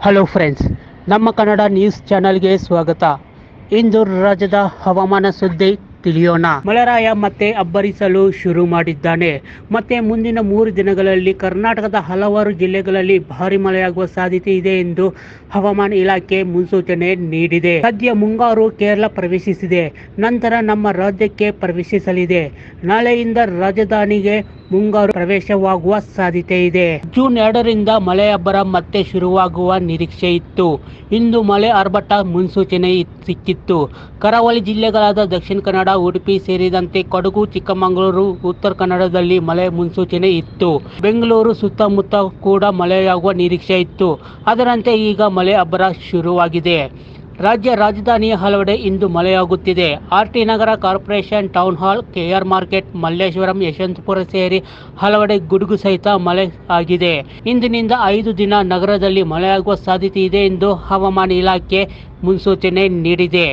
Hello friends, ನಮ್ಮ Kannada news ಚಾನೆಲ್ಗೆ ಸ್ವಾಗತ. ಇಂದು ರಾಜ್ಯದ ಹವಾಮಾನ ಸುದ್ದಿ ತಿಳಿಯೋಣ. ಮಳೆರಾಯ ಮತ್ತೆ ಅಬ್ಬರಿಸಲು ಶುರು ಮಾಡಿದ್ದಾನೆ. ಮತ್ತೆ ಮುಂದಿನ 3 ದಿನಗಳಲ್ಲಿ ಕರ್ನಾಟಕದ ಹಲವಾರು ಜಿಲ್ಲೆಗಳಲ್ಲಿ ಭಾರಿ ಮಳೆಯಾಗುವ ಸಾಧ್ಯತೆ ಇದೆ ಎಂದು ಹವಾಮಾನ ಇಲಾಖೆ ಮುನ್ಸೂಚನೆ ನೀಡಿದೆ. ಸದ್ಯ ಮುಂಗಾರು ಕೇರಳ ಪ್ರವೇಶಿಸಿದೆ, ನಂತರ ನಮ್ಮ ರಾಜ್ಯಕ್ಕೆ ಪ್ರವೇಶಿಸಲಿದೆ. ನಾಳೆಯಿಂದ ರಾಜಧಾನಿಗೆ ಮುಂಗಾರು ಪ್ರವೇಶವಾಗುವ ಸಾಧ್ಯತೆ ಇದೆ. ಜೂನ್ 2ರಿಂದ ಮಳೆ ಅಬ್ಬರ ಮತ್ತೆ ಶುರುವಾಗುವ ನಿರೀಕ್ಷೆ ಇತ್ತು. ಇಂದು ಮಳೆ ಆರ್ಭಟ ಮುನ್ಸೂಚನೆ ಸಿಕ್ಕಿತ್ತು. ಕರಾವಳಿ ಜಿಲ್ಲೆಗಳಾದ ದಕ್ಷಿಣ ಕನ್ನಡ, ಉಡುಪಿ ಸೇರಿದಂತೆ ಕೊಡಗು, ಚಿಕ್ಕಮಗಳೂರು, ಉತ್ತರ ಕನ್ನಡದಲ್ಲಿ ಮಳೆ ಮುನ್ಸೂಚನೆ ಇತ್ತು. ಬೆಂಗಳೂರು ಸುತ್ತಮುತ್ತ ಕೂಡ ಮಳೆಯಾಗುವ ನಿರೀಕ್ಷೆ ಇತ್ತು. ಅದರಂತೆ ಈಗ ಮಳೆ ಅಬ್ಬರ ಶುರುವಾಗಿದೆ. ರಾಜ್ಯ ರಾಜಧಾನಿಯ ಹಲವೆಡೆ ಇಂದು ಮಳೆಯಾಗುತ್ತಿದೆ. RT Nagar, corporation, town hall, KR market, Malleshwaram, Yeshwanthpur ಸೇರಿ ಹಲವೆಡೆ ಗುಡುಗು ಸಹಿತ ಮಳೆ ಆಗಿದೆ. ಇಂದಿನಿಂದ 5 ದಿನ ನಗರದಲ್ಲಿ ಮಳೆಯಾಗುವ ಸಾಧ್ಯತೆ ಇದೆ ಎಂದು ಹವಾಮಾನ ಇಲಾಖೆ ಮುನ್ಸೂಚನೆ ನೀಡಿದೆ.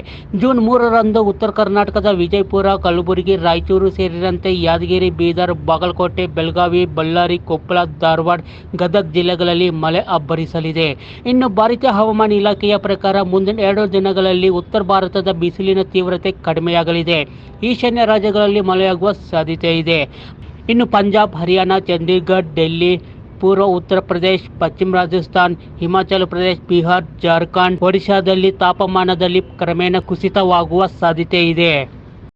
ಜೂನ್ 3ರಂದು ಉತ್ತರ ಕರ್ನಾಟಕದ ವಿಜಯಪುರ, ಕಲಬುರಗಿ, ರಾಯಚೂರು ಸೇರಿದಂತೆ ಯಾದಗಿರಿ, ಬೀದರ್, ಬಾಗಲಕೋಟೆ, ಬೆಳಗಾವಿ, ಬಳ್ಳಾರಿ, ಕೊಪ್ಪಳ, ಧಾರವಾಡ, ಗದಗ ಜಿಲ್ಲೆಗಳಲ್ಲಿ ಮಳೆ ಅಬ್ಬರಿಸಲಿದೆ. ಇನ್ನು ಭಾರತೀಯ ಹವಾಮಾನ ಇಲಾಖೆಯ ಪ್ರಕಾರ ಮುಂದಿನ 2 ದಿನಗಳಲ್ಲಿ ಉತ್ತರ ಭಾರತದ ಬಿಸಿಲಿನ ತೀವ್ರತೆ ಕಡಿಮೆಯಾಗಲಿದೆ. ಈಶಾನ್ಯ ರಾಜ್ಯಗಳಲ್ಲಿ ಮಳೆಯಾಗುವ ಸಾಧ್ಯತೆ ಇದೆ. ಇನ್ನು ಪಂಜಾಬ್, ಹರಿಯಾಣ, ಚಂಡೀಗಢ, ಡೆಲ್ಲಿ, ಪೂರ್ವ ಉತ್ತರ ಪ್ರದೇಶ, ಪಶ್ಚಿಮ ರಾಜಸ್ಥಾನ್, ಹಿಮಾಚಲ ಪ್ರದೇಶ, ಬಿಹಾರ್, ಜಾರ್ಖಂಡ್, ಒಡಿಶಾದಲ್ಲಿ ತಾಪಮಾನದಲ್ಲಿ ಕ್ರಮೇಣ ಕುಸಿತವಾಗುವ ಸಾಧ್ಯತೆ ಇದೆ.